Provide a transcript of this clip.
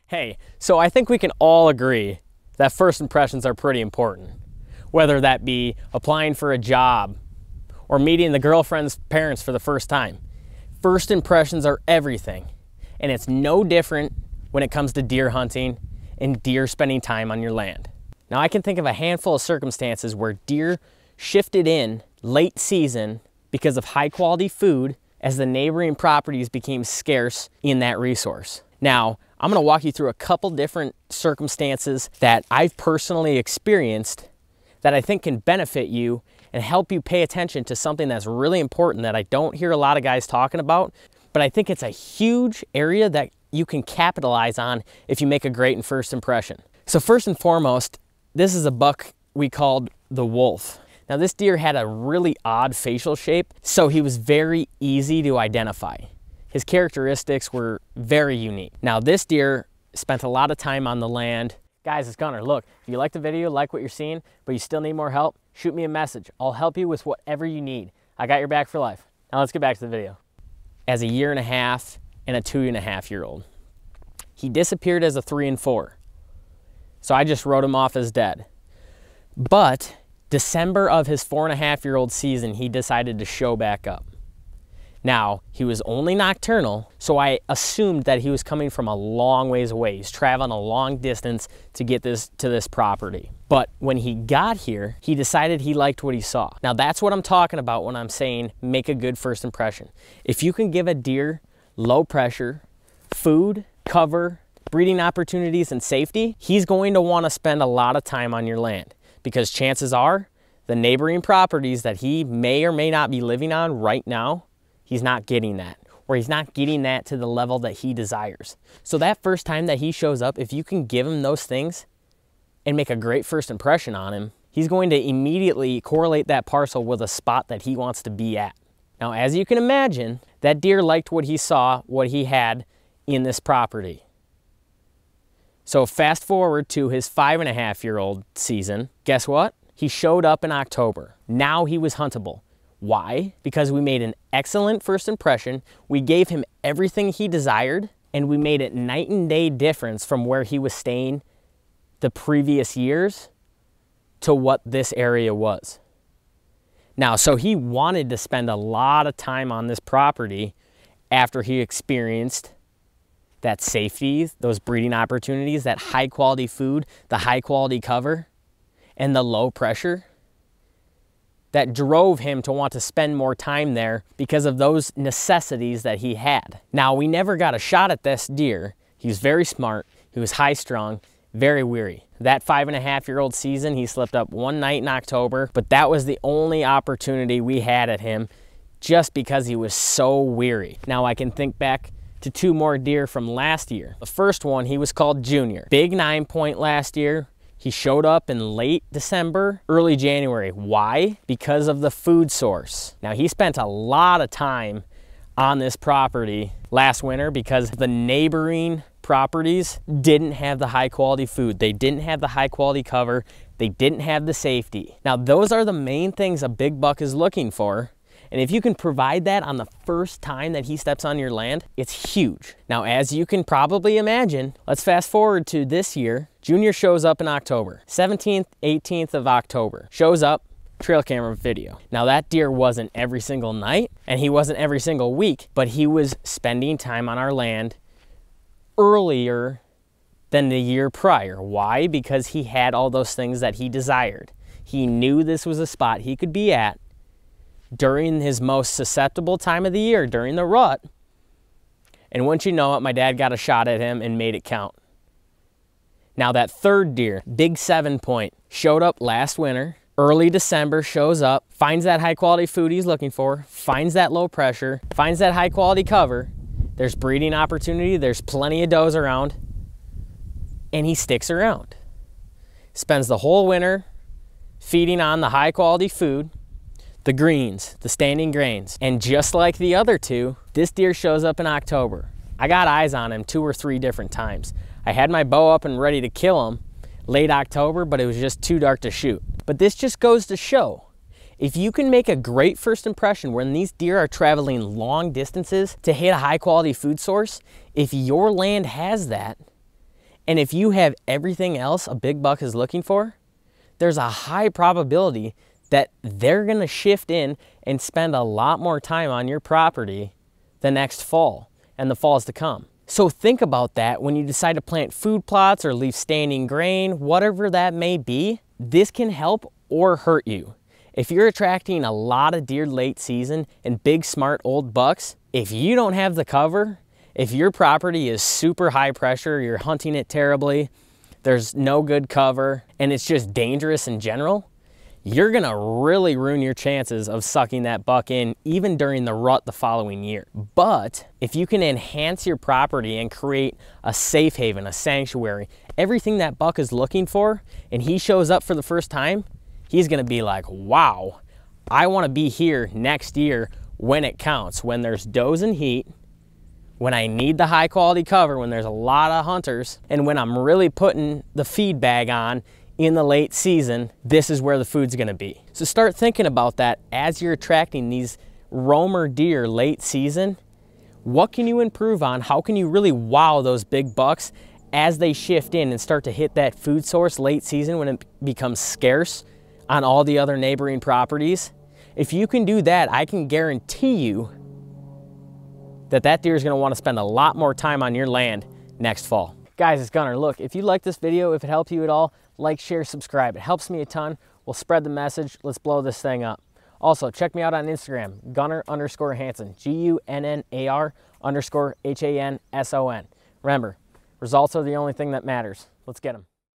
Hey, so I think we can all agree that first impressions are pretty important. Whether that be applying for a job or meeting the girlfriend's parents for the first time. First impressions are everything. And it's no different when it comes to deer hunting and deer spending time on your land. Now I can think of a handful of circumstances where deer shifted in late season because of high quality food as the neighboring properties became scarce in that resource. Now, I'm gonna walk you through a couple different circumstances that I've personally experienced that I think can benefit you and help you pay attention to something that's really important that I don't hear a lot of guys talking about, but I think it's a huge area that you can capitalize on if you make a great first impression. So first and foremost, this is a buck we called the Wolf. Now this deer had a really odd facial shape, so he was very easy to identify. His characteristics were very unique. Now this deer spent a lot of time on the land. Guys, it's Gunnar. Look, if you like the video, like what you're seeing, but you still need more help, shoot me a message. I'll help you with whatever you need. I got your back for life. Now let's get back to the video. As a 1.5 and a 2.5-year-old. He disappeared as a 3 and 4. So I just wrote him off as dead. But December of his 4.5-year-old season, he decided to show back up. Now, he was only nocturnal, so I assumed that he was coming from a long ways away. He's traveling a long distance to get to this property. But when he got here, he decided he liked what he saw. Now, that's what I'm talking about when I'm saying make a good first impression. If you can give a deer low pressure, food, cover, breeding opportunities, and safety, he's going to want to spend a lot of time on your land because chances are the neighboring properties that he may or may not be living on right now, he's not getting that, or he's not getting that to the level that he desires. So that first time that he shows up, if you can give him those things and make a great first impression on him, he's going to immediately correlate that parcel with a spot that he wants to be at. Now, as you can imagine, that deer liked what he saw, what he had in this property. So fast forward to his 5.5-year-old season, guess what? He showed up in October. Now he was huntable. Why? Because we made an excellent first impression, we gave him everything he desired, and we made it night and day difference from where he was staying the previous years to what this area was. Now, so he wanted to spend a lot of time on this property after he experienced that safety, those breeding opportunities, that high quality food, the high quality cover, and the low pressure. That drove him to want to spend more time there because of those necessities that he had. Now, we never got a shot at this deer. He was very smart, he was high strung, very weary. That 5.5-year-old season, he slipped up one night in October, but that was the only opportunity we had at him just because he was so weary. Now I can think back to 2 more deer from last year. The first one, he was called Junior. Big 9-point last year. He showed up in late December, early January. Why? Because of the food source. Now, he spent a lot of time on this property last winter because the neighboring properties didn't have the high quality food. They didn't have the high quality cover. They didn't have the safety. Now, those are the main things a big buck is looking for. And if you can provide that on the first time that he steps on your land, it's huge. Now, as you can probably imagine, let's fast forward to this year. Junior shows up in October, 17th, 18th of October. Shows up, trail camera video. Now that deer wasn't every single night and he wasn't every single week, but he was spending time on our land earlier than the year prior. Why? Because he had all those things that he desired. He knew this was a spot he could be at during his most susceptible time of the year, during the rut. And once you know it, my dad got a shot at him and made it count. Now that third deer, big 7-point, showed up last winter, early December, shows up, finds that high quality food he's looking for, finds that low pressure, finds that high quality cover. There's breeding opportunity, there's plenty of does around, and he sticks around. Spends the whole winter feeding on the high quality food, the greens, the standing grains. And just like the other 2, this deer shows up in October. I got eyes on him 2 or 3 different times. I had my bow up and ready to kill him late October, but it was just too dark to shoot. But this just goes to show, if you can make a great first impression when these deer are traveling long distances to hit a high quality food source, if your land has that, And if you have everything else a big buck is looking for, there's a high probability that they're gonna shift in and spend a lot more time on your property the next fall and the falls to come. So think about that when you decide to plant food plots or leave standing grain, whatever that may be. This can help or hurt you. If you're attracting a lot of deer late season and big smart old bucks, if you don't have the cover, if your property is super high pressure, you're hunting it terribly, there's no good cover, and it's just dangerous in general, you're gonna really ruin your chances of sucking that buck in even during the rut the following year. But if you can enhance your property and create a safe haven, a sanctuary, everything that buck is looking for, and he shows up for the first time, he's gonna be like, wow, I wanna be here next year when it counts, when there's does and heat, when I need the high quality cover, when there's a lot of hunters, and when I'm really putting the feed bag on in the late season, this is where the food's gonna be. So start thinking about that as you're attracting these roamer deer late season. What can you improve on? How can you really wow those big bucks as they shift in and start to hit that food source late season when it becomes scarce on all the other neighboring properties? If you can do that, I can guarantee you that that deer is gonna wanna spend a lot more time on your land next fall. Guys, it's Gunnar. Look, if you like this video, if it helped you at all, like, share, subscribe. It helps me a ton. We'll spread the message. Let's blow this thing up. Also, check me out on Instagram, Gunnar_Hanson, GUNNAR_HANSON. Remember, results are the only thing that matters. Let's get them.